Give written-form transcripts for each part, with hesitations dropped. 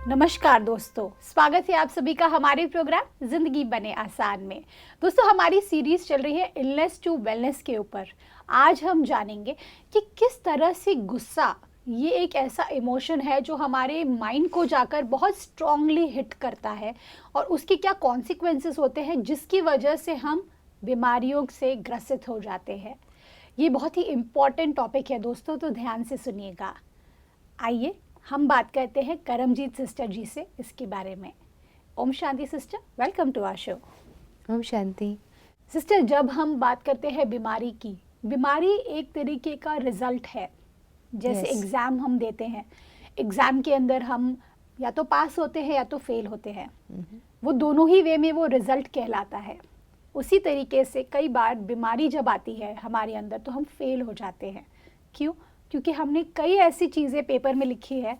नमस्कार दोस्तों, स्वागत है आप सभी का हमारे प्रोग्राम जिंदगी बने आसान में। दोस्तों, हमारी सीरीज चल रही है इलनेस टू वेलनेस के ऊपर। आज हम जानेंगे कि किस तरह से गुस्सा ये एक ऐसा इमोशन है जो हमारे माइंड को जाकर बहुत स्ट्रांगली हिट करता है और उसके क्या कॉन्सिक्वेंसेस होते हैं जिसकी वजह से हम बीमारियों से ग्रसित हो जाते हैं। ये बहुत ही इम्पॉर्टेंट टॉपिक है दोस्तों, तो ध्यान से सुनिएगा। आइए हम बात करते हैं करमजीत सिस्टर जी से इसके बारे में। Om Shanti sister, welcome to our show. Om Shanti. Sister, जब हम बात करते हैं बीमारी की, बीमारी एक तरीके का रिजल्ट है। जैसे Yes. एग्ज़ाम हम देते हैं, एग्ज़ाम के अंदर हम या तो पास होते हैं या तो फेल होते हैं। वो दोनों ही वे में वो रिजल्ट कहलाता है। उसी तरीके से कई बार बीमारी जब आती है हमारे अंदर तो हम फेल हो जाते हैं। क्यों? क्योंकि हमने कई ऐसी चीज़ें पेपर में लिखी है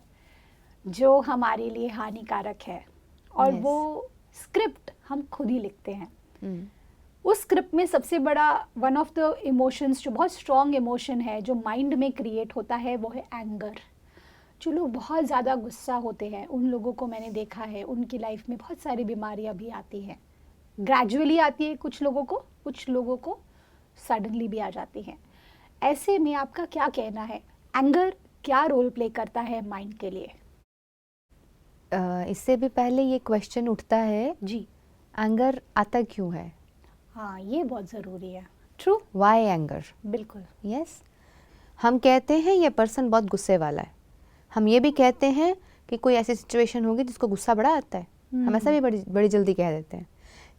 जो हमारे लिए हानिकारक है और Yes. वो स्क्रिप्ट हम खुद ही लिखते हैं। हम्म, उस स्क्रिप्ट में सबसे बड़ा वन ऑफ द इमोशंस जो बहुत स्ट्रॉन्ग इमोशन है जो माइंड में क्रिएट होता है वो है एंगर। जो लोग बहुत ज़्यादा गुस्सा होते हैं उन लोगों को मैंने देखा है, उनकी लाइफ में बहुत सारी बीमारियां भी आती हैं। ग्रेजुअली आती है कुछ लोगों को सडनली भी आ जाती हैं। ऐसे में आपका क्या कहना है, एंगर क्या रोल प्ले करता है माइंड के लिए? इससे भी पहले ये क्वेश्चन उठता है, जी एंगर आता क्यों है? हाँ, ये बहुत ज़रूरी है। True, why anger? बिल्कुल। यस, हम कहते हैं ये पर्सन बहुत गुस्से वाला है। हम ये भी कहते हैं कि कोई ऐसी सिचुएशन होगी जिसको गुस्सा बड़ा आता है। हम ऐसा भी बड़ी बड़ी जल्दी कह देते हैं,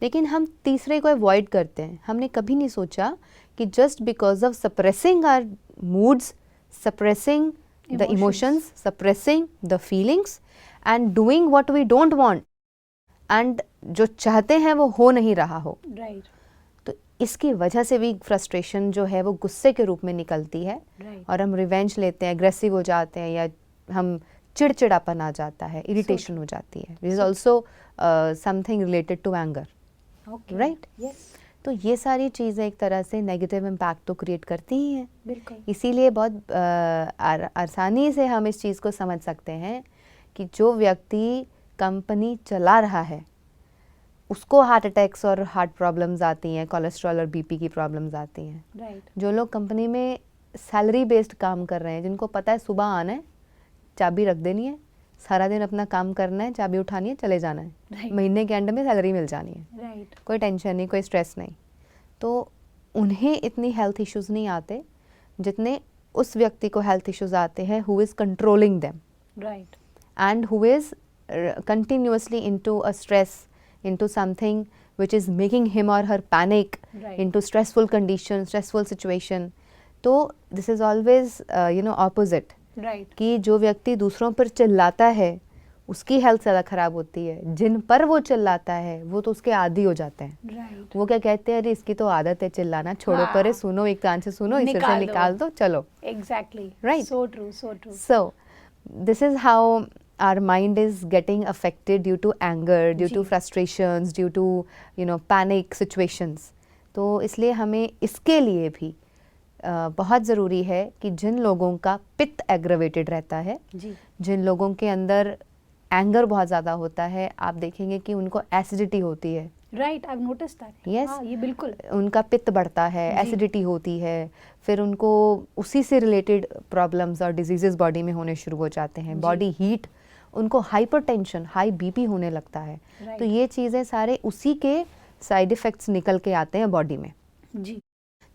लेकिन हम तीसरे को अवॉइड करते हैं। हमने कभी नहीं सोचा कि just because of suppressing our moods, suppressing the emotions, suppressing the feelings and doing what we don't want, and जो चाहते हैं वो हो नहीं रहा हो, राइट तो इसकी वजह से भी फ्रस्ट्रेशन जो है वो गुस्से के रूप में निकलती है राइट। और हम रिवेंज लेते हैं, एग्रेसिव हो जाते हैं, या हम चिड़चिड़ापन आ जाता है, इरिटेशन हो जाती है। This is also something related to anger, okay, right? Yes, तो ये सारी चीज़ें एक तरह से नेगेटिव इम्पैक्ट तो क्रिएट करती ही हैं। बिल्कुल। इसीलिए बहुत आसानी से हम इस चीज़ को समझ सकते हैं कि जो व्यक्ति कंपनी चला रहा है उसको हार्ट अटैक्स और हार्ट प्रॉब्लम्स आती हैं, कोलेस्ट्रॉल और बीपी की प्रॉब्लम्स आती हैं। राइट, जो लोग कंपनी में सैलरी बेस्ड काम कर रहे हैं, जिनको पता है सुबह आना है, चाबी रख देनी है, सारा दिन अपना काम करना है, चाबी उठानी है, चले जाना है, राइट, महीने के एंड में सैलरी मिल जानी है, राइट, कोई टेंशन नहीं, कोई स्ट्रेस नहीं, तो उन्हें इतनी हेल्थ इश्यूज़ नहीं आते जितने उस व्यक्ति को हेल्थ इश्यूज़ आते हैं who is controlling them right, and who is continuously into a stress, into something which is making him or her panic, Right. into stressful condition, stressful situation. तो this is always opposite, right, कि जो व्यक्ति दूसरों पर चिल्लाता है उसकी health ज़्यादा ख़राब होती है। जिन पर वो चिल्लाता है वो तो उसके आदी हो जाते हैं। राइट। वो क्या कहते हैं, अरे इसकी तो आदत है चिल्लाना, छोड़ो हाँ। परे, सुनो, एक कान से सुनो, इस सिर से निकाल दो, चलो। Exactly, Right. So true, so true. So, this is how our mind is getting affected due to anger, due to जी। frustrations, due to panic situations. तो इसलिए हमें इसके लिए भी बहुत ज़रूरी है कि जिन लोगों का पित्त एग्रवेटेड रहता है, जी, जिन लोगों के अंदर एंगर बहुत ज़्यादा होता है, आप देखेंगे कि उनको एसिडिटी होती है। Right, I have noticed that. Yes. हाँ, ये बिल्कुल। उनका पित्त बढ़ता है, जी। एसिडिटी होती है, फिर उनको उसी से रिलेटेड प्रॉब्लम्स और डिजीजेस बॉडी में होने शुरू हो जाते हैं, जी। बॉडी हीट, उनको हाइपरटेंशन, हाई बीपी होने लगता है। Right. तो ये चीज़ें सारे उसी के साइड इफ़ेक्ट्स निकल के आते हैं बॉडी में। जी,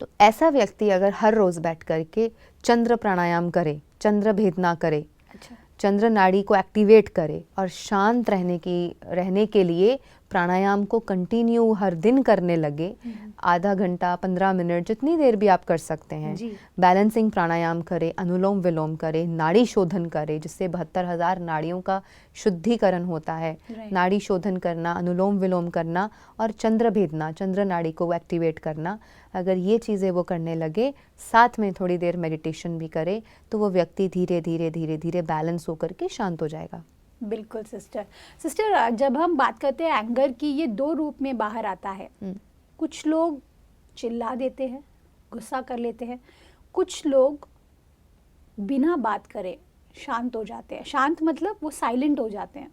तो ऐसा व्यक्ति अगर हर रोज़ बैठ करके चंद्र प्राणायाम करे, चंद्र भेदना करे, अच्छा, चंद्र नाड़ी को एक्टिवेट करे और शांत रहने के लिए प्राणायाम को कंटिन्यू हर दिन करने लगे, आधा घंटा, 15 मिनट, जितनी देर भी आप कर सकते हैं। जी, बैलेंसिंग प्राणायाम करे, अनुलोम विलोम करे, नाड़ी शोधन करे, जिससे 72,000 नाड़ियों का शुद्धिकरण होता है। Right. नाड़ी शोधन करना, अनुलोम विलोम करना और चंद्र भेदना, चंद्र नाड़ी को एक्टिवेट करना, अगर ये चीज़ें वो करने लगे, साथ में थोड़ी देर मेडिटेशन भी करे, तो वो व्यक्ति धीरे धीरे धीरे धीरे बैलेंस होकर के शांत हो जाएगा। बिल्कुल सिस्टर। सिस्टर, जब हम बात करते हैं एंगर की, ये दो रूप में बाहर आता है। कुछ लोग चिल्ला देते हैं, गुस्सा कर लेते हैं, कुछ लोग बिना बात करे शांत हो जाते हैं। शांत मतलब वो साइलेंट हो जाते हैं,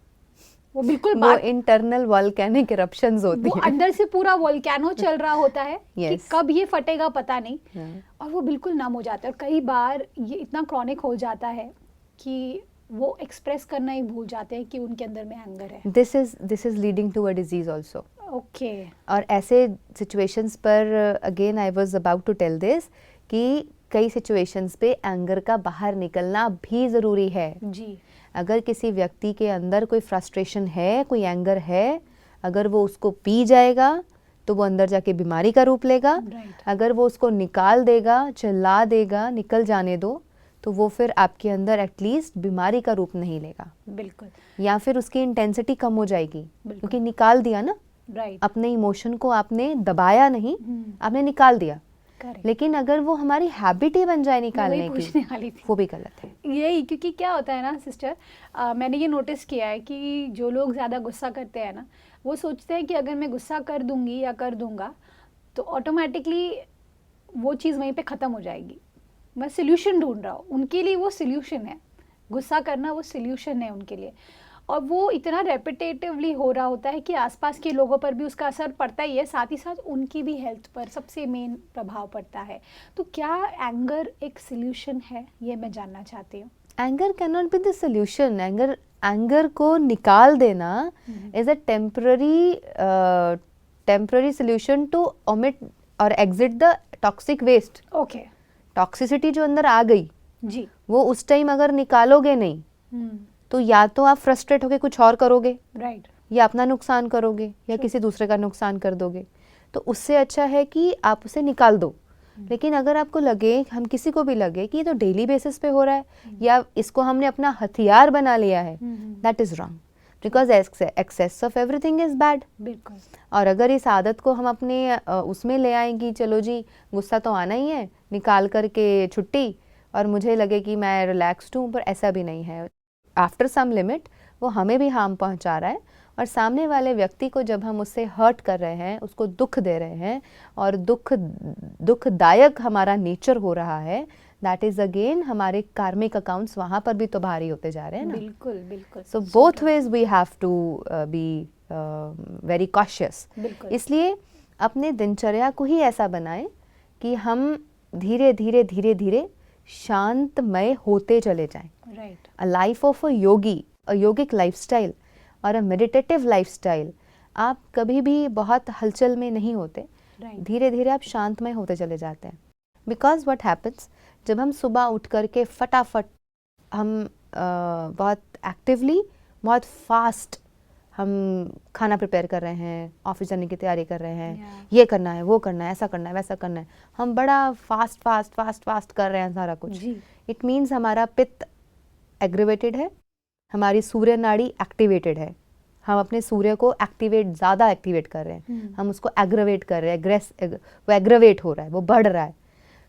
वो बिल्कुल वो बात, इंटरनल वॉल्केनिक इरप्शंस होती वो हैं। अंदर से पूरा वोल्केनो चल रहा होता है कि Yes. कब ये फटेगा पता नहीं, हाँ। और वो बिल्कुल नम हो जाता है। और कई बार ये इतना क्रॉनिक हो जाता है कि वो एक्सप्रेस करना ही भूल जाते हैं कि उनके अंदर में एंगर है। This is leading to a disease also. Okay. और ऐसे सिचुएशंस पर again I was about to tell this कि कई सिचुएशंस पे एंगर का बाहर निकलना भी ज़रूरी है। जी। अगर किसी व्यक्ति के अंदर कोई फ्रस्ट्रेशन है, कोई एंगर है, अगर वो उसको पी जाएगा तो वो अंदर जाके बीमारी का रूप लेगा। राइट। अगर वो उसको निकाल देगा, चिल्ला देगा, निकल जाने दो, तो वो फिर आपके अंदर एटलीस्ट बीमारी का रूप नहीं लेगा, बिल्कुल। या फिर उसकी इंटेंसिटी कम हो जाएगी, बिल्कुल। क्योंकि निकाल दिया ना। राइट। अपने इमोशन को आपने दबाया नहीं, आपने निकाल दिया। करेक्ट। लेकिन अगर वो हमारी हैबिट ही बन जाए मैं निकालने वही की, पूछने वाली थी। वो भी गलत है। यही, क्योंकि क्या होता है ना सिस्टर, मैंने ये नोटिस किया है कि जो लोग ज़्यादा गुस्सा करते हैं ना, वो सोचते हैं कि अगर मैं गुस्सा कर दूंगी या कर दूंगा तो ऑटोमेटिकली वो चीज़ वहीं पे ख़त्म हो जाएगी। मैं सोल्यूशन ढूंढ रहा हूँ, उनके लिए वो सोल्यूशन है, गुस्सा करना वो सोल्यूशन है उनके लिए। और वो इतना रेपिटेटिवली हो रहा होता है कि आसपास के लोगों पर भी उसका असर पड़ता ही है, साथ ही साथ उनकी भी हेल्थ पर सबसे मेन प्रभाव पड़ता है। तो क्या एंगर एक सोल्यूशन है, ये मैं जानना चाहती हूँ। Anger can not be the solution. Anger को निकाल देना is a temporary solution to omit और exit the toxic waste. Okay. Toxicity जो अंदर आ गई, जी। वो उस टाइम अगर निकालोगे नहीं तो या तो आप फ्रस्ट्रेट होके कुछ और करोगे, राइट। या अपना नुकसान करोगे, या True. किसी दूसरे का नुकसान कर दोगे। तो उससे अच्छा है कि आप उसे निकाल दो। लेकिन अगर आपको लगे, हम किसी को भी लगे कि ये तो डेली बेसिस पे हो रहा है, या इसको हमने अपना हथियार बना लिया है, that is wrong, because excess of everything is bad. बिल्कुल। और अगर इस आदत को हम अपने उसमें ले आएंगी, चलो जी गुस्सा तो आना ही है, निकाल करके छुट्टी, और मुझे लगे कि मैं रिलैक्स्ड हूँ, पर ऐसा भी नहीं है। आफ्टर सम लिमिट वो हमें भी हार्म पहुंचा रहा है, और सामने वाले व्यक्ति को जब हम उससे हर्ट कर रहे हैं, उसको दुख दे रहे हैं, और दुखदायक हमारा नेचर हो रहा है, दैट इज अगेन हमारे कार्मिक अकाउंट्स वहाँ पर भी तो भारी होते जा रहे हैं ना। बिल्कुल बिल्कुल। So both ways we have to be very cautious. इसलिए अपने दिनचर्या को ही ऐसा बनाएं कि हम धीरे धीरे धीरे धीरे शांतमय होते चले जाएं। Right. A life of a yogi, a yogic lifestyle और a meditative lifestyle, आप कभी भी बहुत हलचल में नहीं होते। धीरे धीरे आप शांतमय होते चले जाते हैं। बिकॉज व्हाट हैपन्स, जब हम सुबह उठ करके फटाफट हम बहुत एक्टिवली, बहुत फास्ट हम खाना प्रिपेयर कर रहे हैं, ऑफिस जाने की तैयारी कर रहे हैं, ये करना है, वो करना है, ऐसा करना है, वैसा करना है, हम बड़ा फास्ट कर रहे हैं सारा कुछ। इट मीन्स हमारा पित्त एग्रीवेटेड है, हमारी सूर्य नाड़ी एक्टिवेटेड है। हम अपने सूर्य को ज़्यादा एक्टिवेट कर रहे हैं, हम उसको एग्रवेट कर रहे हैं, वो एग्रवेट हो रहा है, वो बढ़ रहा है।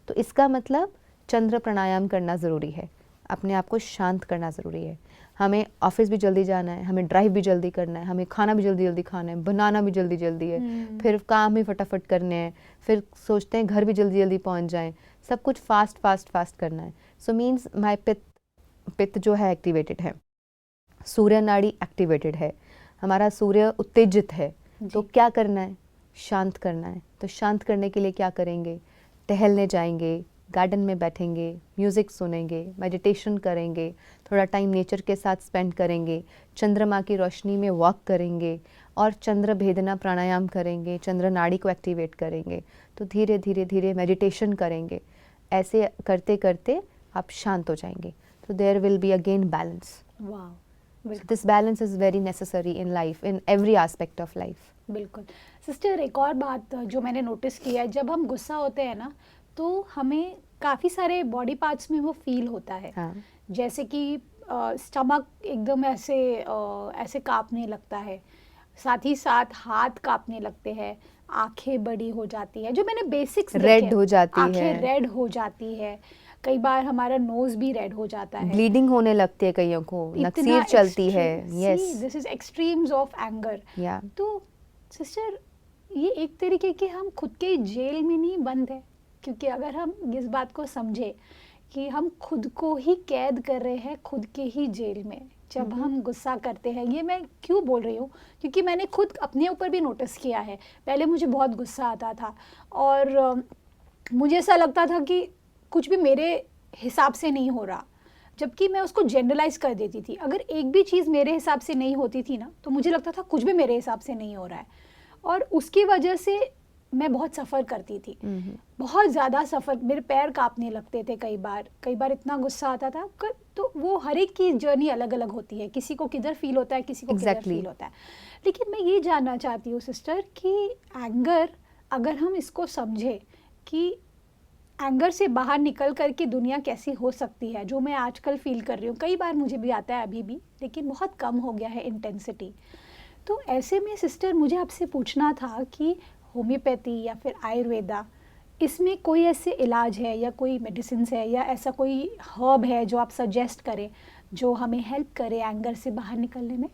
तो इसका मतलब चंद्र प्राणायाम करना ज़रूरी है, अपने आप को शांत करना ज़रूरी है। हमें ऑफिस भी जल्दी जाना है, हमें ड्राइव भी जल्दी करना है, हमें खाना भी जल्दी जल्दी खाना है, बनाना भी जल्दी जल्दी है, फिर काम भी फटाफट करने हैं, फिर सोचते हैं घर भी जल्दी जल्दी पहुंच जाएं, सब कुछ फास्ट करना है। सो मीन्स माय पित्त जो है एक्टिवेटेड है, सूर्य नाड़ी एक्टिवेटेड है, हमारा सूर्य उत्तेजित है। तो क्या करना है? शांत करना है। तो शांत करने के लिए क्या करेंगे? टहलने जाएंगे, गार्डन में बैठेंगे, म्यूज़िक सुनेंगे, मेडिटेशन करेंगे, थोड़ा टाइम नेचर के साथ स्पेंड करेंगे, चंद्रमा की रोशनी में वॉक करेंगे, और चंद्र भेदना प्राणायाम करेंगे, चंद्र नाड़ी को एक्टिवेट करेंगे। तो धीरे धीरे धीरे मेडिटेशन करेंगे। ऐसे करते करते आप शांत हो जाएंगे। तो there will be again balance. This balance is very necessary in life, in every aspect of life. बिल्कुल सिस्टर, एक और बात जो मैंने नोटिस किया है, जब हम गुस्सा होते हैं ना, तो हमें काफ़ी सारे बॉडी पार्ट्स में वो फील होता है। हाँ। जैसे कि स्टमक एकदम ऐसे कांपने लगता है, साथ ही साथ हाथ कांपने लगते हैं, आंखें बड़ी हो जाती है, जो मैंने बेसिक्स रेड हो जाती है, आंखें रेड हो जाती है, कई बार हमारा नोज भी रेड हो जाता है, ब्लीडिंग होने लगती है कईयों को, नक्सीर चलती है। Yes, this is extremes of anger. तो सिस्टर, ये एक तरीके के हम खुद के जेल में नहीं बंद है, क्योंकि अगर हम इस बात को समझे कि हम खुद को ही कैद कर रहे हैं खुद के ही जेल में, जब हम गुस्सा करते हैं, ये मैं क्यों बोल रही हूँ, क्योंकि मैंने खुद अपने ऊपर भी नोटिस किया है। पहले मुझे बहुत गुस्सा आता था और मुझे ऐसा लगता था कि कुछ भी मेरे हिसाब से नहीं हो रहा, जबकि मैं उसको जनरलाइज कर देती थी। अगर एक भी चीज़ मेरे हिसाब से नहीं होती थी ना, तो मुझे लगता था कुछ भी मेरे हिसाब से नहीं हो रहा है, और उसकी वजह से मैं बहुत सफ़र करती थी, बहुत ज़्यादा सफ़र। मेरे पैर कांपने लगते थे कई बार इतना गुस्सा आता था। तो वो हर एक की जर्नी अलग अलग होती है, किसी को किधर फील होता है, किसी को किधर फील होता है। लेकिन मैं ये जानना चाहती हूँ सिस्टर कि एंगर, अगर हम इसको समझे कि एंगर से बाहर निकल कर के दुनिया कैसी हो सकती है, जो मैं आजकल फील कर रही हूँ, कई बार मुझे भी आता है अभी भी, लेकिन बहुत कम हो गया है इंटेंसिटी। तो ऐसे में सिस्टर मुझे आपसे पूछना था कि होम्योपैथी या फिर आयुर्वेदा, इसमें कोई ऐसे इलाज है या कोई मेडिसिन है या ऐसा कोई हर्ब है जो आप सजेस्ट करें जो हमें हेल्प करे एंगर से बाहर निकलने में?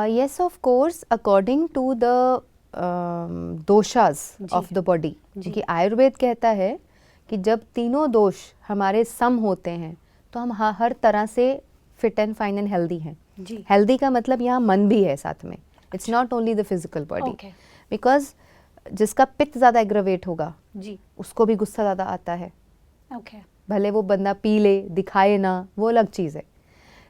Yes, of course, according to the doshas of the body. क्योंकि आयुर्वेद कहता है कि जब तीनों दोष हमारे सम होते हैं तो हम हर तरह से fit and fine and healthy हैं। हेल्दी का मतलब यहाँ मन भी है साथ में, it's not only the physical body, because जिसका पित्त ज़्यादा एग्रवेट होगा जी, उसको भी गुस्सा ज़्यादा आता है। भले वो बंदा पी ले, दिखाए ना, वो अलग चीज़ है,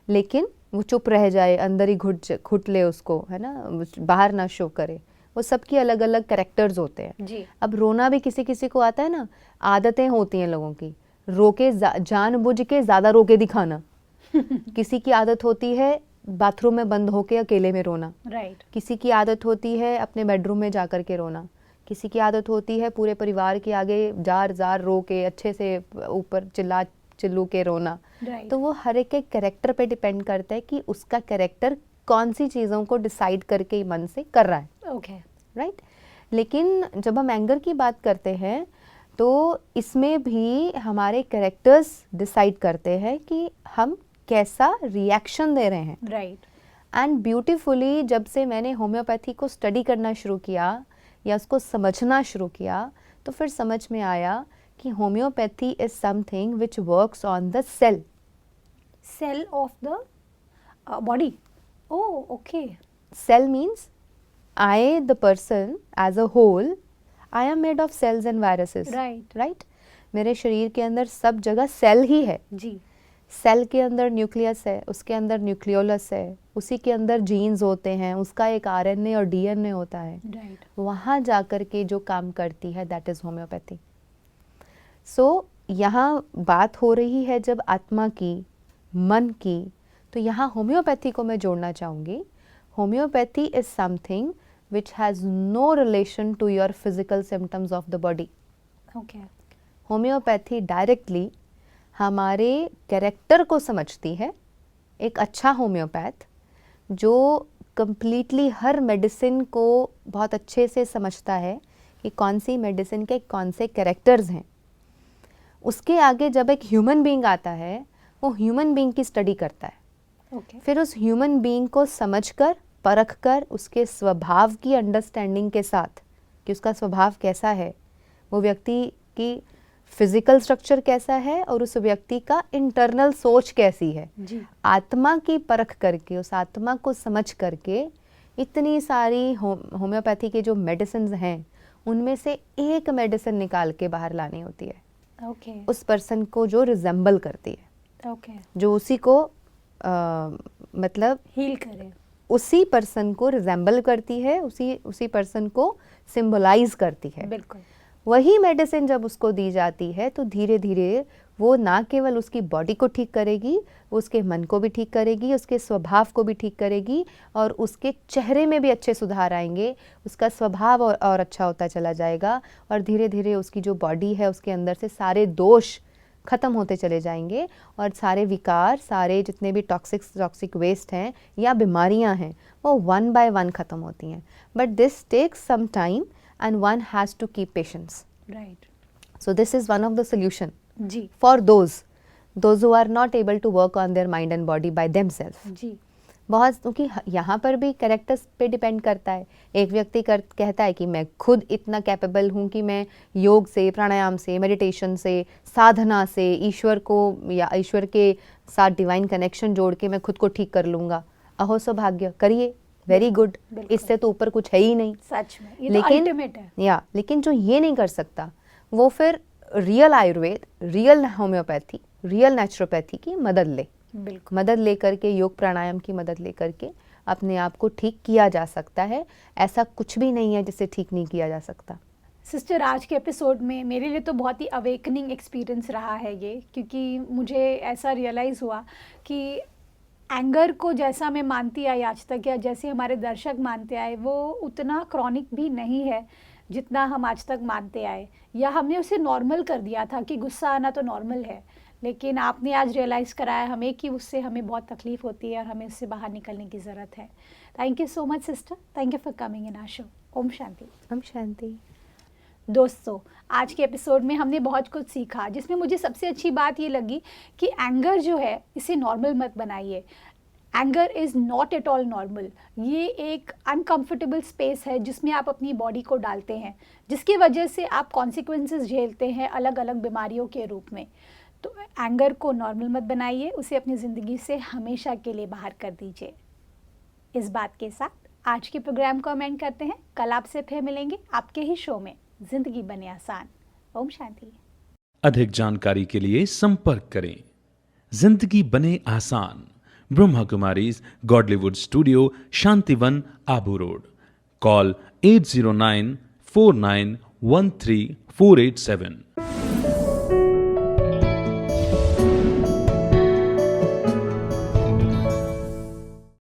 लेकिन वो चुप रह जाए, अंदर ही घुट ले उसको, है ना, बाहर ना शो करे। वो सबकी अलग अलग कैरेक्टर्स होते हैं जी। अब रोना भी किसी किसी को आता है ना, आदतें होती हैं लोगों की, रोके जानबूझ के ज़्यादा रोके दिखाना किसी की आदत होती है बाथरूम में बंद होके अकेले में रोना, राइट। किसी की आदत होती है अपने बेडरूम में जा कर के रोना, किसी की आदत होती है पूरे परिवार के आगे जार जार रो के अच्छे से ऊपर चिल्लू के रोना, right. तो वो हर एक के कैरेक्टर पे डिपेंड करता है कि उसका कैरेक्टर कौन सी चीज़ों को डिसाइड करके मन से कर रहा है, राइट। लेकिन जब हम एंगर की बात करते हैं तो इसमें भी हमारे कैरेक्टर्स डिसाइड करते हैं कि हम कैसा रिएक्शन दे रहे हैं, राइट। एंड ब्यूटीफुली जब से मैंने होम्योपैथी को स्टडी करना शुरू किया या उसको समझना शुरू किया, तो फिर समझ में आया कि homeopathy is something which works on the cell of the body. Oh, okay. Cell means I, the person as a whole, I am made of cells and viruses, right? मेरे शरीर के अंदर सब जगह सेल ही है जी। सेल के अंदर nucleus है, उसके अंदर न्यूक्लियोलस है, उसी के अंदर जीन्स होते हैं, उसका एक RNA और DNA होता है, right. वहाँ जा कर के जो काम करती है दैट इज़ होम्योपैथी। सो यहाँ बात हो रही है जब आत्मा की, मन की, तो यहाँ होम्योपैथी को मैं जोड़ना चाहूँगी। Homeopathy is something which has no relation to your physical symptoms of the body. Okay. Homeopathy directly हमारे कैरेक्टर को समझती है। एक अच्छा होम्योपैथ जो कंप्लीटली हर मेडिसिन को बहुत अच्छे से समझता है कि कौन सी मेडिसिन के कौन से कैरेक्टर्स हैं, उसके आगे जब एक ह्यूमन बीइंग आता है, वो ह्यूमन बीइंग की स्टडी करता है। Okay. फिर उस ह्यूमन बीइंग को समझकर, परख कर, उसके स्वभाव की अंडरस्टैंडिंग के साथ कि उसका स्वभाव कैसा है, वो व्यक्ति की फिजिकल स्ट्रक्चर कैसा है और उस व्यक्ति का इंटरनल सोच कैसी है जी। आत्मा की परख करके, उस आत्मा को समझ करके इतनी सारी होम्योपैथी के जो मेडिसिन हैं उनमें से एक मेडिसिन निकाल के बाहर लानी होती है। okay. उस पर्सन को जो रिजेंबल करती है, okay. जो उसी को मतलब हील करे, उसी पर्सन को रिजेंबल करती है, उसी पर्सन को सिंबलाइज करती है। बिल्कुल। वही मेडिसिन जब उसको दी जाती है तो धीरे धीरे वो ना केवल उसकी बॉडी को ठीक करेगी, वो उसके मन को भी ठीक करेगी, उसके स्वभाव को भी ठीक करेगी और उसके चेहरे में भी अच्छे सुधार आएंगे, उसका स्वभाव और अच्छा होता चला जाएगा और धीरे धीरे उसकी जो बॉडी है उसके अंदर से सारे दोष ख़त्म होते चले जाएंगे और सारे विकार, सारे जितने भी टॉक्सिक वेस्ट हैं या बीमारियां हैं वो वन बाय वन ख़त्म होती हैं। But this takes some time and one has to keep patience, right. So this is one of the solution for those who are not able to work on their mind and body by themselves जी। बहुत, क्योंकि यहाँ पर भी characters पे depend करता है। एक व्यक्ति कहता है कि मैं खुद इतना कैपेबल हूँ कि मैं योग से, प्राणायाम से, मेडिटेशन से, साधना से ईश्वर को या ईश्वर के साथ डिवाइन कनेक्शन जोड़ के मैं खुद को ठीक कर लूँगा। अहो सौभाग्य, करिए, वेरी गुड, इससे तो ऊपर कुछ है ही नहीं। सच में ये तो अल्टीमेट है। लेकिन जो ये नहीं कर सकता वो फिर real Ayurveda, real homeopathy, real naturopathy की मदद ले, मदद लेकर के, योग प्राणायाम की मदद लेकर के अपने आप को ठीक किया जा सकता है। ऐसा कुछ भी नहीं है जिसे ठीक नहीं किया जा सकता। सिस्टर, आज के एपिसोड में मेरे लिए तो बहुत ही अवेकनिंग एक्सपीरियंस रहा है ये, क्योंकि मुझे ऐसा रियलाइज़ हुआ कि एंगर को जैसा मैं मानती आई आज तक, या जैसे हमारे दर्शक मानते आए, वो उतना क्रॉनिक भी नहीं है जितना हम आज तक मानते आए, या हमने उसे नॉर्मल कर दिया था कि गुस्सा आना तो नॉर्मल है। लेकिन आपने आज रियलाइज़ कराया हमें कि उससे हमें बहुत तकलीफ़ होती है और हमें उससे बाहर निकलने की ज़रूरत है। Thank you so much sister, thank you for coming in our show. Om Shanti. Om Shanti. दोस्तों, आज के एपिसोड में हमने बहुत कुछ सीखा, जिसमें मुझे सबसे अच्छी बात ये लगी कि एंगर जो है, इसे नॉर्मल मत बनाइए। Anger is not at all normal. ये एक अनकंफर्टेबल स्पेस है जिसमें आप अपनी बॉडी को डालते हैं, जिसकी वजह से आप कॉन्सिक्वेंसेस झेलते हैं अलग अलग बीमारियों के रूप में। तो एंगर को नॉर्मल मत बनाइए, उसे अपनी ज़िंदगी से हमेशा के लिए बाहर कर दीजिए। इस बात के साथ आज के प्रोग्राम को हम एंड करते हैं। कल आपसे फिर मिलेंगे आपके ही शो में जिंदगी बने आसान। ओम शांति। अधिक जानकारी के लिए संपर्क करें। जिंदगी बने आसान, Brahma Kumaris Godlywood studio, Shantivan, Abu road. Call 80949134874।